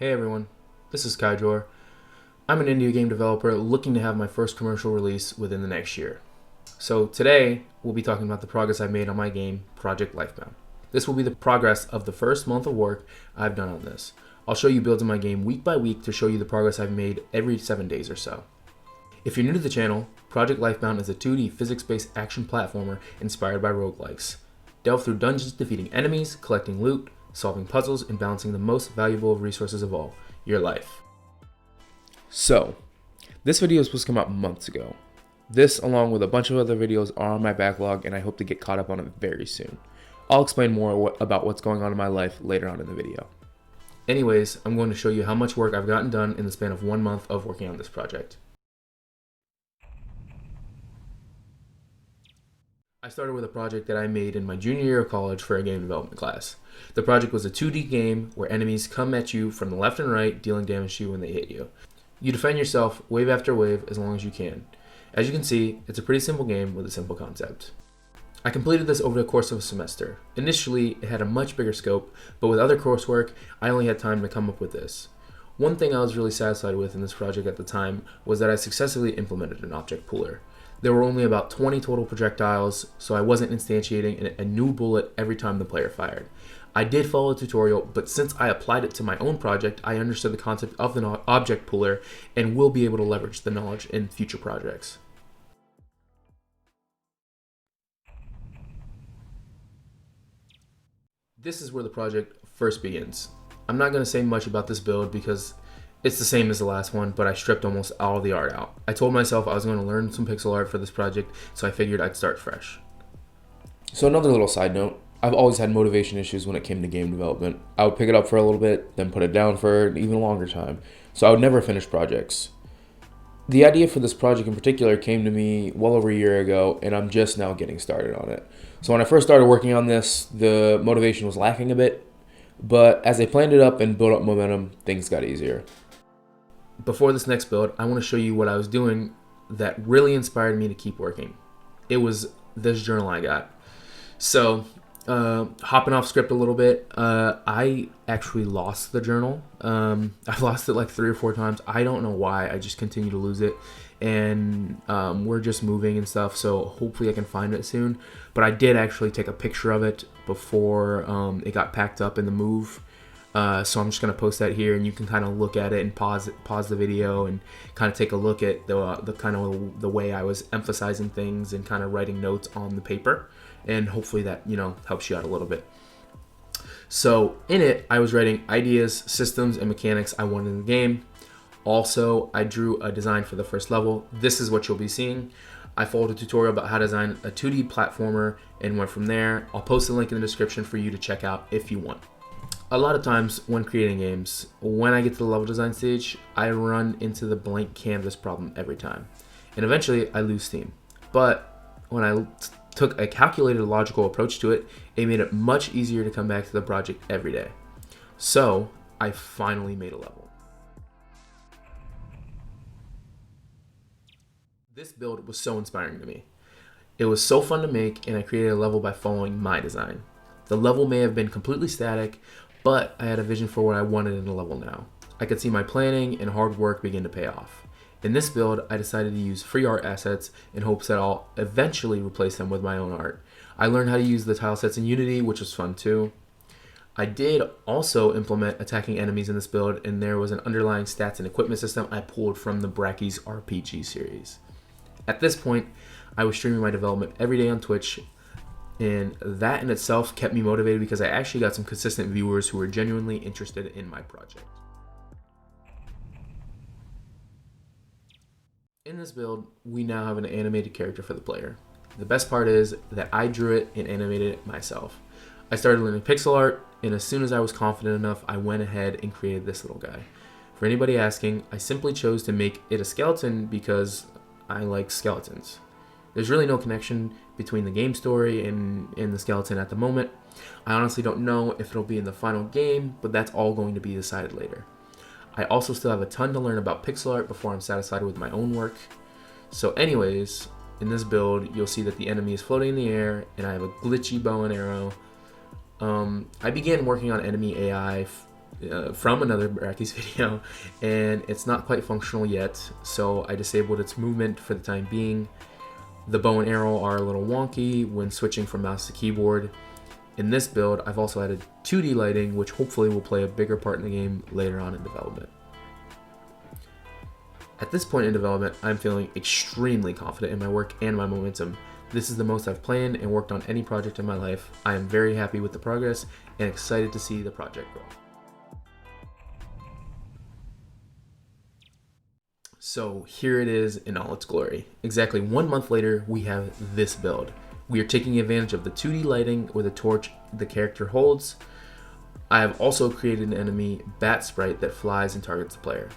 Hey everyone, this is Kyjor. I'm an indie game developer looking to have my first commercial release within the next year. So today, we'll be talking about the progress I've made on my game, Project LifeBound. This will be the progress of the first month of work I've done on this. I'll show you builds in my game week by week to show you the progress I've made every 7 days or so. If you're new to the channel, Project LifeBound is a 2D physics-based action platformer inspired by roguelikes. Delve through dungeons defeating enemies, collecting loot, solving puzzles, and balancing the most valuable resources of all, your life. So, this video was supposed to come out months ago. This, along with a bunch of other videos, are on my backlog, and I hope to get caught up on it very soon. I'll explain more about what's going on in my life later on in the video. Anyways, I'm going to show you how much work I've gotten done in the span of 1 month of working on this project. I started with a project that I made in my junior year of college for a game development class. The project was a 2D game where enemies come at you from the left and right, dealing damage to you when they hit you. You defend yourself wave after wave as long as you can. As you can see, it's a pretty simple game with a simple concept. I completed this over the course of a semester. Initially, it had a much bigger scope, but with other coursework, I only had time to come up with this. One thing I was really satisfied with in this project at the time was that I successfully implemented an object pooler. There were only about 20 total projectiles, so I wasn't instantiating a new bullet every time the player fired. I did follow a tutorial, but since I applied it to my own project, I understood the concept of the object pooler and will be able to leverage the knowledge in future projects. This is where the project first begins. I'm not going to say much about this build because it's the same as the last one, but I stripped almost all of the art out. I told myself I was going to learn some pixel art for this project, so I figured I'd start fresh. So another little side note, I've always had motivation issues when it came to game development. I would pick it up for a little bit, then put it down for an even longer time, so I would never finish projects. The idea for this project in particular came to me well over a year ago, and I'm just now getting started on it. So when I first started working on this, the motivation was lacking a bit, but as I planned it up and built up momentum, things got easier. Before this next build, I want to show you what I was doing that really inspired me to keep working. It was this journal I got. So, hopping off script a little bit, I actually lost the journal. I've lost it like 3 or 4 times. I don't know why, I just continue to lose it. And we're just moving and stuff, so hopefully I can find it soon. But I did actually take a picture of it before it got packed up in the move. So I'm just going to post that here, and you can kind of look at it and pause the video and kind of take a look at the kind of the way I was emphasizing things and kind of writing notes on the paper, and hopefully that, you know, helps you out a little bit. So in it, I was writing ideas, systems, and mechanics I wanted in the game. Also, I drew a design for the first level. This is what you'll be seeing. I followed a tutorial about how to design a 2D platformer and went from there. I'll post a link in the description for you to check out if you want. A lot of times when creating games, when I get to the level design stage, I run into the blank canvas problem every time. And eventually I lose steam. But when I took a calculated logical approach to it, it made it much easier to come back to the project every day. So I finally made a level. This build was so inspiring to me. It was so fun to make, and I created a level by following my design. The level may have been completely static, but I had a vision for what I wanted in the level now. I could see my planning and hard work begin to pay off. In this build, I decided to use free art assets in hopes that I'll eventually replace them with my own art. I learned how to use the tile sets in Unity, which was fun too. I did also implement attacking enemies in this build, and there was an underlying stats and equipment system I pulled from the Bracky's RPG series. At this point, I was streaming my development every day on Twitch, and that in itself kept me motivated because I actually got some consistent viewers who were genuinely interested in my project. In this build, we now have an animated character for the player. The best part is that I drew it and animated it myself. I started learning pixel art, and as soon as I was confident enough, I went ahead and created this little guy. For anybody asking, I simply chose to make it a skeleton because I like skeletons. There's really no connection between the game story and the skeleton at the moment. I honestly don't know if it'll be in the final game, but that's all going to be decided later. I also still have a ton to learn about pixel art before I'm satisfied with my own work. So anyways, in this build, you'll see that the enemy is floating in the air, and I have a glitchy bow and arrow. I began working on enemy AI from another Brackeys video, and it's not quite functional yet, so I disabled its movement for the time being. The bow and arrow are a little wonky when switching from mouse to keyboard. In this build, I've also added 2D lighting, which hopefully will play a bigger part in the game later on in development. At this point in development, I'm feeling extremely confident in my work and my momentum. This is the most I've planned and worked on any project in my life. I am very happy with the progress and excited to see the project grow. So here it is in all its glory. Exactly 1 month later, we have this build. We are taking advantage of the 2D lighting with a torch the character holds. I have also created an enemy bat sprite that flies and targets the player.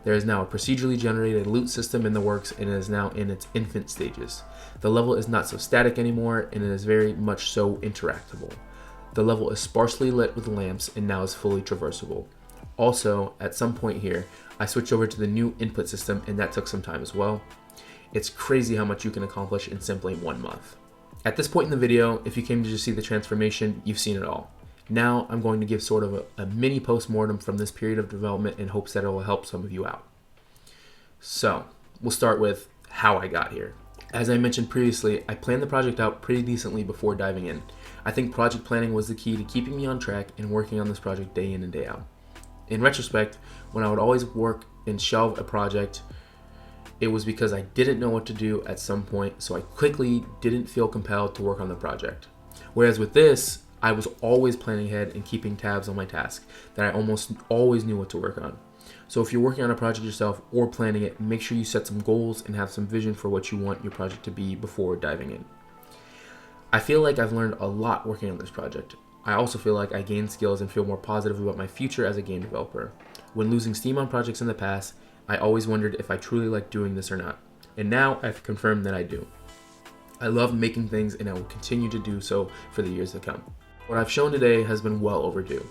There is now a procedurally generated loot system in the works, and it is now in its infant stages. The level is not so static anymore, and it is very much so interactable. The level is sparsely lit with lamps and now is fully traversable. Also, at some point here, I switched over to the new input system, and that took some time as well. It's crazy how much you can accomplish in simply 1 month. At this point in the video, if you came to just see the transformation, you've seen it all. Now I'm going to give sort of a mini post-mortem from this period of development in hopes that it will help some of you out. So we'll start with how I got here. As I mentioned previously, I planned the project out pretty decently before diving in. I think project planning was the key to keeping me on track and working on this project day in and day out. In retrospect, when I would always work and shelve a project, it was because I didn't know what to do at some point, so I quickly didn't feel compelled to work on the project. Whereas with this, I was always planning ahead and keeping tabs on my task that I almost always knew what to work on. So if you're working on a project yourself or planning it, make sure you set some goals and have some vision for what you want your project to be before diving in. I feel like I've learned a lot working on this project. I also feel like I gained skills and feel more positive about my future as a game developer. When losing steam on projects in the past, I always wondered if I truly liked doing this or not. And now I've confirmed that I do. I love making things and I will continue to do so for the years to come. What I've shown today has been well overdue.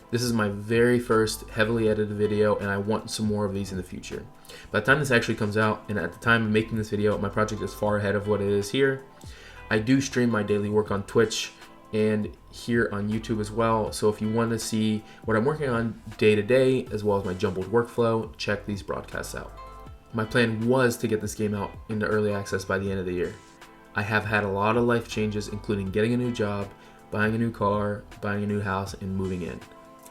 This is my very first heavily edited video, and I want some more of these in the future. By the time this actually comes out, and at the time of making this video, my project is far ahead of what it is here. I do stream my daily work on Twitch and here on YouTube as well, so if you want to see what I'm working on day to day, as well as my jumbled workflow, check these broadcasts out. My plan was to get this game out into early access by the end of the year. I have had a lot of life changes, including getting a new job, buying a new car, buying a new house, and moving in.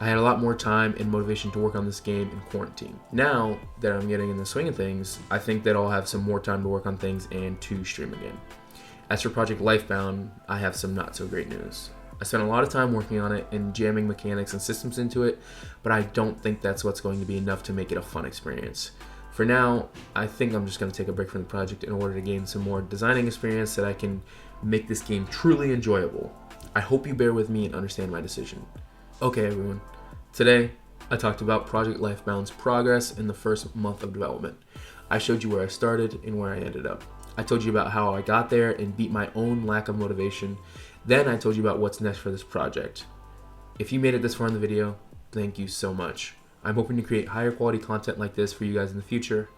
I had a lot more time and motivation to work on this game in quarantine. Now that I'm getting in the swing of things, I think that I'll have some more time to work on things and to stream again. As for Project LifeBound, I have some not so great news. I spent a lot of time working on it and jamming mechanics and systems into it, but I don't think that's what's going to be enough to make it a fun experience. For now, I think I'm just going to take a break from the project in order to gain some more designing experience so that I can make this game truly enjoyable. I hope you bear with me and understand my decision. Okay everyone, today I talked about Project LifeBound's progress in the first month of development. I showed you where I started and where I ended up. I told you about how I got there and beat my own lack of motivation. Then I told you about what's next for this project. If you made it this far in the video, thank you so much. I'm hoping to create higher quality content like this for you guys in the future.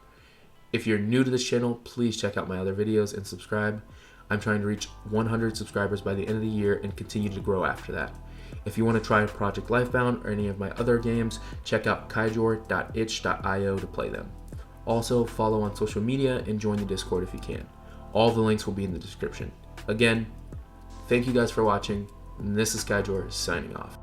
If you're new to this channel, please check out my other videos and subscribe. I'm trying to reach 100 subscribers by the end of the year and continue to grow after that. If you want to try Project LifeBound or any of my other games, check out kyjor.itch.io to play them. Also, follow on social media and join the Discord if you can. All the links will be in the description. Again, thank you guys for watching, and this is Kyjor signing off.